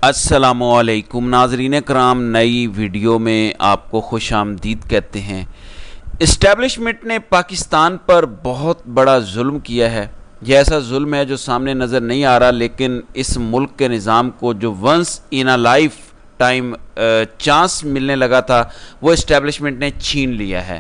السلام علیکم ناظرین کرام، نئی ویڈیو میں آپ کو خوش آمدید کہتے ہیں۔ اسٹیبلشمنٹ نے پاکستان پر بہت بڑا ظلم کیا ہے۔ یہ ایسا ظلم ہے جو سامنے نظر نہیں آ رہا، لیکن اس ملک کے نظام کو جو once in a lifetime chance ملنے لگا تھا وہ اسٹیبلشمنٹ نے چھین لیا ہے۔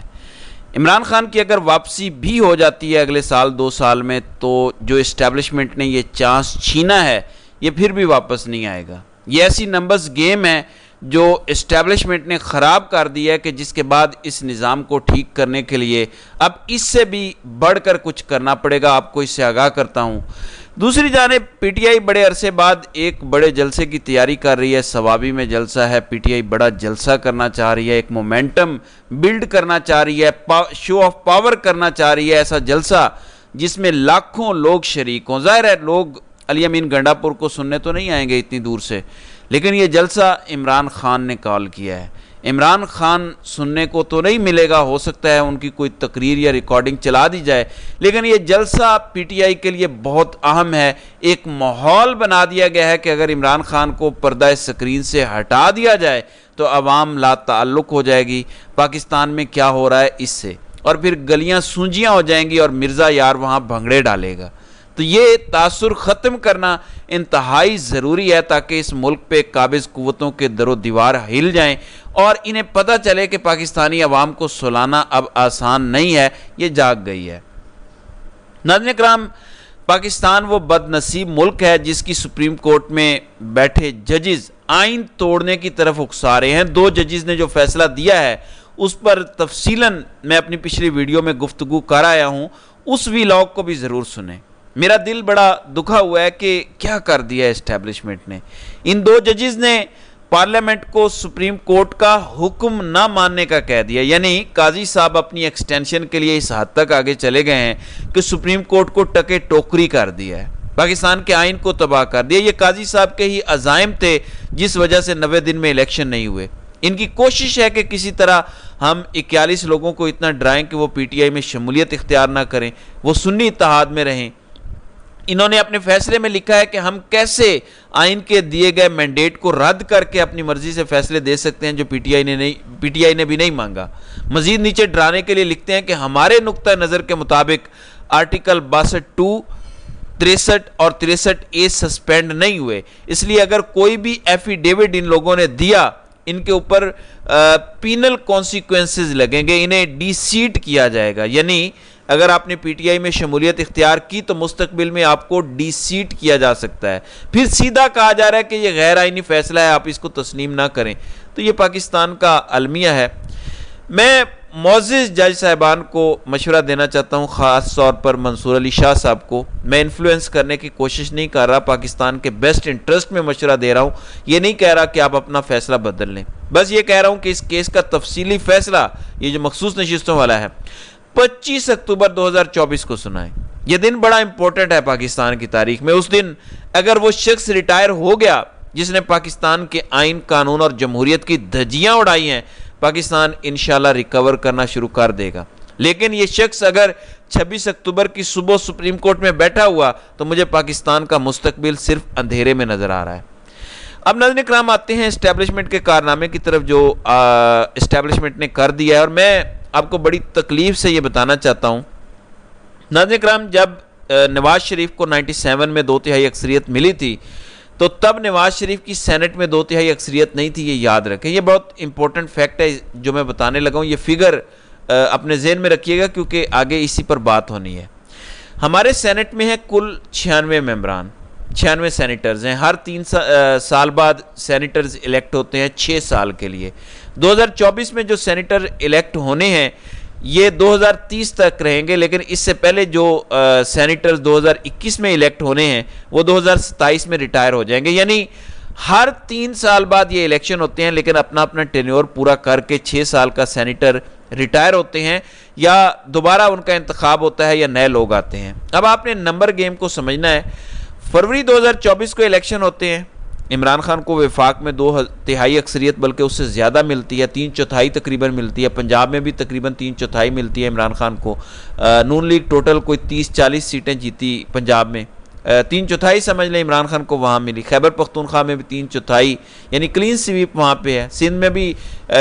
عمران خان کی اگر واپسی بھی ہو جاتی ہے اگلے سال 2 سال میں، تو جو اسٹیبلشمنٹ نے یہ چانس چھینا ہے یہ پھر بھی واپس نہیں آئے گا۔ یہ ایسی نمبرز گیم ہے جو اسٹیبلشمنٹ نے خراب کر دیا ہے کہ جس کے بعد اس نظام کو ٹھیک کرنے کے لیے اب اس سے بھی بڑھ کر کچھ کرنا پڑے گا۔ آپ کو اس سے آگاہ کرتا ہوں۔ دوسری جانب پی ٹی آئی بڑے عرصے بعد ایک بڑے جلسے کی تیاری کر رہی ہے۔ ثوابی میں جلسہ ہے، پی ٹی آئی بڑا جلسہ کرنا چاہ رہی ہے، ایک مومنٹم بلڈ کرنا چاہ رہی ہے، شو آف پاور کرنا چاہ رہی ہے۔ ایسا جلسہ جس میں لاکھوں لوگ شریک ہوں۔ ظاہر ہے لوگ علی امین گنڈا پور کو سننے تو نہیں آئیں گے اتنی دور سے، لیکن یہ جلسہ عمران خان نے کال کیا ہے۔ عمران خان سننے کو تو نہیں ملے گا، ہو سکتا ہے ان کی کوئی تقریر یا ریکارڈنگ چلا دی جائے، لیکن یہ جلسہ پی ٹی آئی کے لیے بہت اہم ہے۔ ایک ماحول بنا دیا گیا ہے کہ اگر عمران خان کو پردہ اسکرین سے ہٹا دیا جائے تو عوام لا تعلق ہو جائے گی پاکستان میں کیا ہو رہا ہے اس سے، اور پھر گلیاں سونجیاں ہو جائیں گی اور مرزا یار وہاں بھنگڑے ڈالے گا۔ تو یہ تاثر ختم کرنا انتہائی ضروری ہے تاکہ اس ملک پہ قابض قوتوں کے در و دیوار ہل جائیں اور انہیں پتہ چلے کہ پاکستانی عوام کو سلانا اب آسان نہیں ہے، یہ جاگ گئی ہے۔ ناظرین کرام، پاکستان وہ بد نصیب ملک ہے جس کی سپریم کورٹ میں بیٹھے ججز آئین توڑنے کی طرف اکسا رہے ہیں۔ 2 ججز نے جو فیصلہ دیا ہے اس پر تفصیلاً میں اپنی پچھلی ویڈیو میں گفتگو کر آیا ہوں، اس ویلاگ کو بھی ضرور سنیں۔ میرا دل بڑا دکھا ہوا ہے کہ کیا کر دیا ہے اسٹیبلشمنٹ نے۔ ان 2 ججز نے پارلیمنٹ کو سپریم کورٹ کا حکم نہ ماننے کا کہہ دیا، یعنی قاضی صاحب اپنی ایکسٹینشن کے لیے اس حد تک آگے چلے گئے ہیں کہ سپریم کورٹ کو ٹکے ٹوکری کر دیا ہے، پاکستان کے آئین کو تباہ کر دیا۔ یہ قاضی صاحب کے ہی عزائم تھے جس وجہ سے 90 دن میں الیکشن نہیں ہوئے۔ ان کی کوشش ہے کہ کسی طرح ہم 41 لوگوں کو اتنا ڈرائیں کہ وہ پی ٹی آئی میں شمولیت اختیار نہ کریں، وہ سنی اتحاد میں رہیں۔ انہوں نے اپنے فیصلے میں لکھا ہے کہ ہم کیسے آئین کے دیے گئے مینڈیٹ کو رد کر کے اپنی مرضی سے فیصلے دے سکتے ہیں جو پی ٹی آئی نے بھی نہیں مانگا۔ مزید نیچے ڈرانے کے لیے لکھتے ہیں کہ ہمارے نقطہ نظر کے مطابق آرٹیکل 62، 63 اور 63A سسپینڈ نہیں ہوئے، اس لیے اگر کوئی بھی ایفیڈیوٹ ان لوگوں نے دیا ان کے اوپر پینل کانسیکوینسز لگیں گے، انہیں ڈی سیٹ کیا جائے گا۔ یعنی اگر آپ نے پی ٹی آئی میں شمولیت اختیار کی تو مستقبل میں آپ کو ڈی سیٹ کیا جا سکتا ہے، پھر سیدھا کہا جا رہا ہے کہ یہ غیر آئینی فیصلہ ہے، آپ اس کو تسلیم نہ کریں۔ تو یہ پاکستان کا المیہ ہے۔ میں معزز جج صاحبان کو مشورہ دینا چاہتا ہوں، خاص طور پر منصور علی شاہ صاحب کو۔ میں انفلوئنس کرنے کی کوشش نہیں کر رہا، پاکستان کے بیسٹ انٹرسٹ میں مشورہ دے رہا ہوں۔ یہ نہیں کہہ رہا کہ آپ اپنا فیصلہ بدل لیں، بس یہ کہہ رہا ہوں کہ اس کیس کا تفصیلی فیصلہ یہ جو مخصوص نشستوں والا ہے 25 اکتوبر 2024 کو سنائیں۔ یہ دن بڑا امپورٹنٹ ہے پاکستان کی تاریخ میں۔ اس دن اگر وہ شخص ریٹائر ہو گیا جس نے پاکستان کے آئین، قانون اور جمہوریت کی دھجیاں اڑائی ہیں، پاکستان انشاءاللہ ریکور کرنا شروع کر دے گا۔ لیکن یہ شخص اگر 26 اکتوبر کی صبح سپریم کورٹ میں بیٹھا ہوا تو مجھے پاکستان کا مستقبل صرف اندھیرے میں نظر آ رہا ہے۔ اب ناظرین کرام آتے ہیں اسٹیبلشمنٹ کے کارنامے کی طرف جو اسٹیبلشمنٹ نے کر دیا ہے، اور میں آپ کو بڑی تکلیف سے یہ بتانا چاہتا ہوں۔ ناظرین کرام، جب نواز شریف کو 97 میں 2/3 اکثریت ملی تھی تو تب نواز شریف کی سینٹ میں 2/3 اکثریت نہیں تھی، یہ یاد رکھیں۔ یہ بہت امپورٹنٹ فیکٹ ہے جو میں بتانے لگا ہوں، یہ فگر اپنے ذہن میں رکھیے گا کیونکہ آگے اسی پر بات ہونی ہے۔ ہمارے سینٹ میں ہے کل 96 ممبران، 96 سینیٹرز ہیں۔ ہر 3 سال بعد سینیٹرز الیکٹ ہوتے ہیں 6 سال کے لیے۔ 2024 میں جو سینیٹر الیکٹ ہونے ہیں یہ 2030 تک رہیں گے، لیکن اس سے پہلے جو سینیٹرز 2021 میں الیکٹ ہونے ہیں وہ 2027 میں ریٹائر ہو جائیں گے۔ یعنی ہر 3 سال بعد یہ الیکشن ہوتے ہیں، لیکن اپنا ٹینیور پورا کر کے 6 سال کا سینیٹر ریٹائر ہوتے ہیں یا دوبارہ ان کا انتخاب ہوتا ہے یا نئے لوگ آتے ہیں۔ اب آپ نے نمبر گیم کو سمجھنا ہے۔ فروری 2024 کو الیکشن ہوتے ہیں، عمران خان کو وفاق میں 2/3 اکثریت بلکہ اس سے زیادہ ملتی ہے، 3/4 تقریباً ملتی ہے، پنجاب میں بھی تقریباً 3/4 ملتی ہے عمران خان کو۔ نون لیگ ٹوٹل کوئی 30-40 سیٹیں جیتی پنجاب میں، 3/4 سمجھ لیں عمران خان کو وہاں ملی. خیبر پختونخوا میں بھی 3/4 یعنی کلین سویپ وہاں پہ ہے. سندھ میں بھی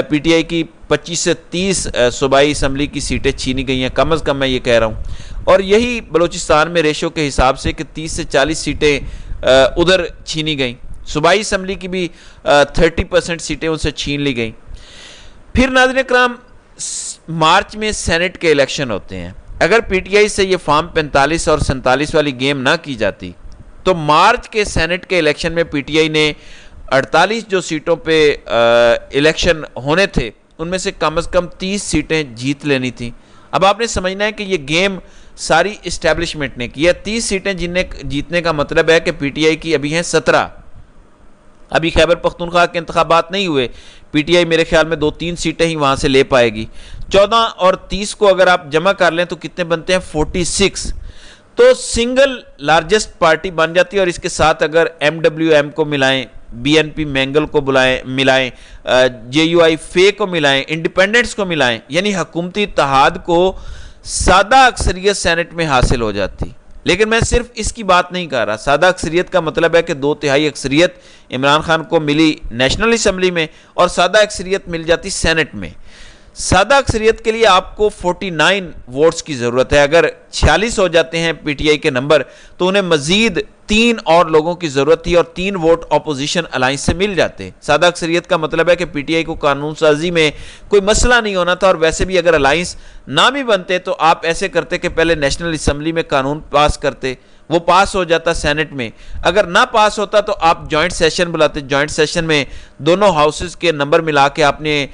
پی ٹی آئی کی 25 سے 30 صوبائی اسمبلی کی سیٹیں چھینی گئی ہیں, کم از کم میں یہ کہہ رہا ہوں. اور یہی بلوچستان میں ریشو کے حساب سے کہ 30 سے 40 سیٹیں ادھر چھینی گئیں. صوبائی اسمبلی کی بھی 30% سیٹیں ان سے چھین لی گئیں. پھر ناظرین کرام مارچ میں سینٹ کے الیکشن ہوتے ہیں. اگر پی ٹی آئی سے یہ فارم 45 اور 47 والی گیم نہ کی جاتی تو مارچ کے سینٹ کے الیکشن میں پی ٹی آئی نے 48 جو سیٹوں پہ الیکشن ہونے تھے ان میں سے کم از کم 30 سیٹیں جیت لینی تھیں. اب آپ نے سمجھنا ہے کہ یہ گیم ساری اسٹیبلشمنٹ نے کی ہے. 30 سیٹیں جیتنے کا مطلب ہے کہ پی ٹی آئی کی ابھی ہیں 17. ابھی خیبر پختونخوا کے انتخابات نہیں ہوئے, پی ٹی آئی میرے خیال میں 2-3 سیٹیں ہی وہاں سے لے پائے گی. 14 اور 30 کو اگر آپ جمع کر لیں تو کتنے بنتے ہیں 46. تو سنگل لارجسٹ پارٹی بن جاتی ہے. اور اس کے ساتھ اگر ایم ڈبلیو ایم کو ملائیں, بی این پی مینگل کو ملائیں, جے یو آئی فے کو ملائیں, انڈیپینڈنٹس کو ملائیں, یعنی حکومتی اتحاد کو سادہ اکثریت سینٹ میں حاصل ہو جاتی. لیکن میں صرف اس کی بات نہیں کر رہا. سادہ اکثریت کا مطلب ہے کہ 2/3 اکثریت عمران خان کو ملی نیشنل اسمبلی میں اور سادہ اکثریت مل جاتی سینٹ میں. سادہ اکثریت کے لیے آپ کو 49 ووٹس کی ضرورت ہے. اگر 46 ہو جاتے ہیں پی ٹی آئی کے نمبر تو انہیں مزید 3 اور لوگوں کی ضرورت تھی اور 3 ووٹ اپوزیشن الائنس سے مل جاتے. سادہ اکثریت کا مطلب ہے کہ پی ٹی آئی کو قانون سازی میں کوئی مسئلہ نہیں ہونا تھا. اور ویسے بھی اگر الائنس نہ بھی بنتے تو آپ ایسے کرتے کہ پہلے نیشنل اسمبلی میں قانون پاس کرتے, وہ پاس ہو جاتا سینٹ میں. اگر نہ پاس ہوتا تو آپ جوائنٹ سیشن بلاتے. جوائنٹ سیشن میں دونوں ہاؤسز کے نمبر ملا کے آپ نے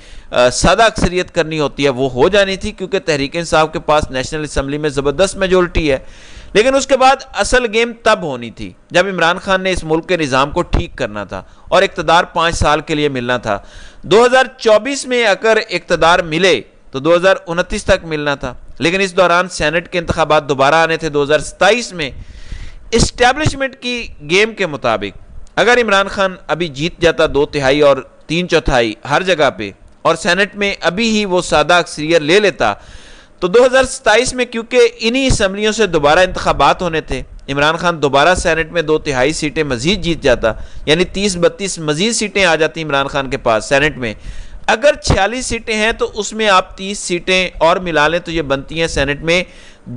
سادہ اکثریت کرنی ہوتی ہے. وہ ہو جانی تھی کیونکہ تحریک انصاف کے پاس نیشنل اسمبلی میں زبردست میجورٹی ہے. لیکن اس کے بعد اصل گیم تب ہونی تھی جب عمران خان نے اس ملک کے نظام کو ٹھیک کرنا تھا اور اقتدار 5 سال کے لیے ملنا تھا. 2024 میں اگر اقتدار ملے تو 2029 تک ملنا تھا. لیکن اس دوران سینٹ کے انتخابات دوبارہ آنے تھے 2027 میں. اسٹیبلشمنٹ کی گیم کے مطابق اگر عمران خان ابھی جیت جاتا 2/3 اور 3/4 ہر جگہ پہ اور سینٹ میں ابھی ہی وہ سادہ اکثریت لے لیتا تو 2027 میں کیونکہ انہی اسمبلیوں سے دوبارہ انتخابات ہونے تھے, عمران خان دوبارہ سینٹ میں 2/3 سیٹیں مزید جیت جاتا, یعنی 30-32 مزید سیٹیں آ جاتی عمران خان کے پاس سینٹ میں. اگر 46 سیٹیں ہیں تو اس میں آپ 30 سیٹیں اور ملا لیں تو یہ بنتی ہیں سینٹ میں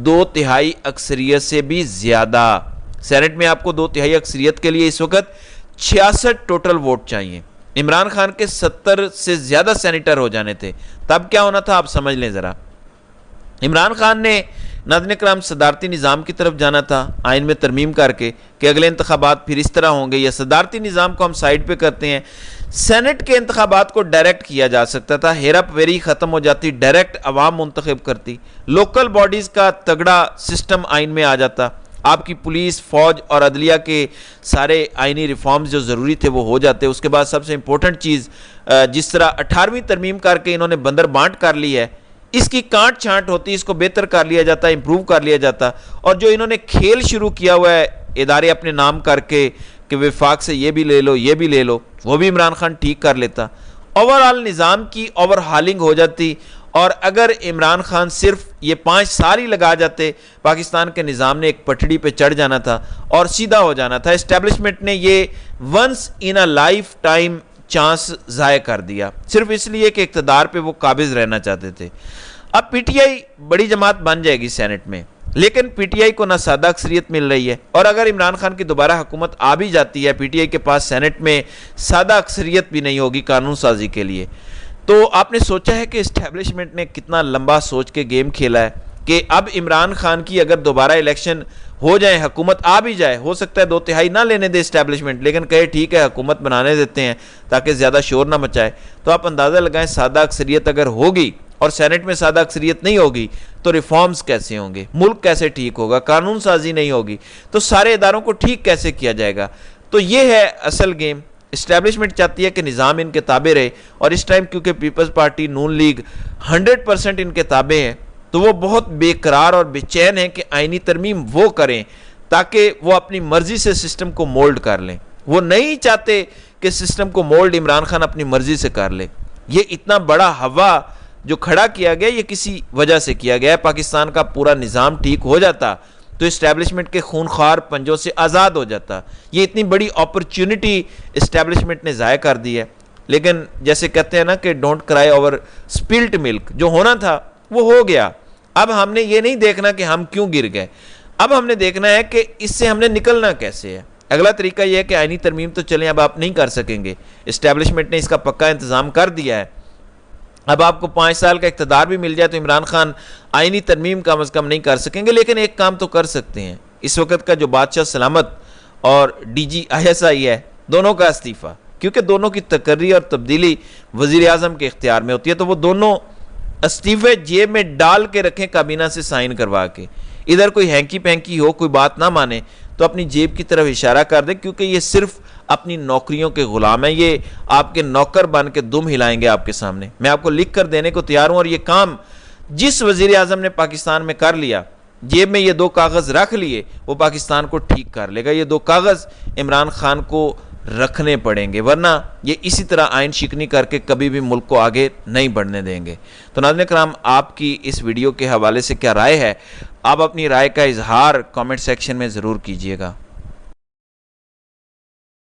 2/3 اکثریت سے بھی زیادہ. سینٹ میں آپ کو 2/3 اکثریت کے لیے اس وقت 66 ٹوٹل ووٹ چاہیے. عمران خان کے 70 سے زیادہ سینیٹر ہو جانے تھے. تب کیا ہونا تھا آپ سمجھ لیں ذرا. عمران خان نے ناظرین کرام صدارتی نظام کی طرف جانا تھا آئین میں ترمیم کر کے کہ اگلے انتخابات پھر اس طرح ہوں گے, یا صدارتی نظام کو ہم سائیڈ پہ کرتے ہیں. سینٹ کے انتخابات کو ڈائریکٹ کیا جا سکتا تھا, ہیرا پھیری ختم ہو جاتی, ڈائریکٹ عوام منتخب کرتی, لوکل باڈیز کا تگڑا سسٹم آئین میں آ جاتا, آپ کی پولیس, فوج اور عدلیہ کے سارے آئینی ریفارمز جو ضروری تھے وہ ہو جاتے. اس کے بعد سب سے امپورٹنٹ چیز جس طرح 18ویں ترمیم کر کے انہوں نے بندر بانٹ کر لی ہے, اس کی کانٹ چھانٹ ہوتی, اس کو بہتر کر لیا جاتا, امپروو کر لیا جاتا. اور جو انہوں نے کھیل شروع کیا ہوا ہے ادارے اپنے نام کر کے کہ وفاق سے یہ بھی لے لو یہ بھی لے لو, وہ بھی عمران خان ٹھیک کر لیتا. اوورآل نظام کی اوور ہالنگ ہو جاتی. اور اگر عمران خان صرف یہ 5 سال ہی لگا جاتے پاکستان کے نظام نے ایک پٹڑی پہ چڑھ جانا تھا اور سیدھا ہو جانا تھا. اسٹیبلشمنٹ نے یہ once in a lifetime chance ضائع کر دیا صرف اس لیے کہ اقتدار پہ وہ قابض رہنا چاہتے تھے. اب پی ٹی آئی بڑی جماعت بن جائے گی سینٹ میں, لیکن پی ٹی آئی کو نہ سادہ اکثریت مل رہی ہے, اور اگر عمران خان کی دوبارہ حکومت آ بھی جاتی ہے پی ٹی آئی کے پاس سینٹ میں سادہ اکثریت بھی نہیں ہوگی قانون سازی کے لیے. تو آپ نے سوچا ہے کہ اسٹیبلشمنٹ نے کتنا لمبا سوچ کے گیم کھیلا ہے کہ اب عمران خان کی اگر دوبارہ الیکشن ہو جائے, حکومت آ بھی جائے, ہو سکتا ہے 2/3 نہ لینے دے اسٹیبلشمنٹ, لیکن کہے ٹھیک ہے حکومت بنانے دیتے ہیں تاکہ زیادہ شور نہ مچائے. تو آپ اندازہ لگائیں سادہ اکثریت اگر ہوگی اور سینٹ میں سادہ اکثریت نہیں ہوگی تو ریفارمز کیسے ہوں گے, ملک کیسے ٹھیک ہوگا, قانون سازی نہیں ہوگی تو سارے اداروں کو ٹھیک کیسے کیا جائے گا. تو یہ ہے اصل گیم. اسٹیبلشمنٹ چاہتی ہے کہ نظام ان کے تابع رہے, اور اس ٹائم کیونکہ پیپلز پارٹی نون لیگ 100% ان کے تابع ہے تو وہ بہت بے قرار اور بے چین ہیں کہ آئینی ترمیم وہ کریں تاکہ وہ اپنی مرضی سے سسٹم کو مولڈ کر لیں. وہ نہیں چاہتے کہ سسٹم کو مولڈ عمران خان اپنی مرضی سے کر لے. یہ اتنا بڑا ہوا جو کھڑا کیا گیا یہ کسی وجہ سے کیا گیا ہے. پاکستان کا پورا نظام ٹھیک ہو جاتا تو اسٹیبلشمنٹ کے خونخوار پنجوں سے آزاد ہو جاتا. یہ اتنی بڑی اپرچونٹی اسٹیبلشمنٹ نے ضائع کر دی ہے. لیکن جیسے کہتے ہیں نا کہ ڈونٹ کرائی اوور سپلٹ ملک، جو ہونا تھا وہ ہو گیا. اب ہم نے یہ نہیں دیکھنا کہ ہم کیوں گر گئے، اب ہم نے دیکھنا ہے کہ اس سے ہم نے نکلنا کیسے ہے. اگلا طریقہ یہ ہے کہ آئینی ترمیم تو چلیں اب آپ نہیں کر سکیں گے، اسٹیبلشمنٹ نے اس کا پکا انتظام کر دیا ہے. اب آپ کو 5 سال کا اقتدار بھی مل جائے تو عمران خان آئینی ترمیم کم از کم نہیں کر سکیں گے، لیکن ایک کام تو کر سکتے ہیں. اس وقت کا جو بادشاہ سلامت اور ڈی جی ISI ہے، دونوں کا استعفیٰ، کیونکہ دونوں کی تقرری اور تبدیلی وزیر اعظم کے اختیار میں ہوتی ہے، تو وہ دونوں استعفے جیب میں ڈال کے رکھیں کابینہ سے سائن کروا کے. ادھر کوئی ہینکی پینکی ہو، کوئی بات نہ مانے تو اپنی جیب کی طرف اشارہ کر دیں، کیونکہ یہ صرف اپنی نوکریوں کے غلام ہیں. یہ آپ کے نوکر بن کے دم ہلائیں گے آپ کے سامنے. میں آپ کو لکھ کر دینے کو تیار ہوں، اور یہ کام جس وزیر اعظم نے پاکستان میں کر لیا، جیب میں یہ 2 کاغذ رکھ لیے، وہ پاکستان کو ٹھیک کر لے گا. یہ 2 کاغذ عمران خان کو رکھنے پڑیں گے، ورنہ یہ اسی طرح آئین شکنی کر کے کبھی بھی ملک کو آگے نہیں بڑھنے دیں گے. تو ناظرین کرام، آپ کی اس ویڈیو کے حوالے سے کیا رائے ہے؟ آپ اپنی رائے کا اظہار کامنٹ سیکشن میں ضرور کیجیے گا.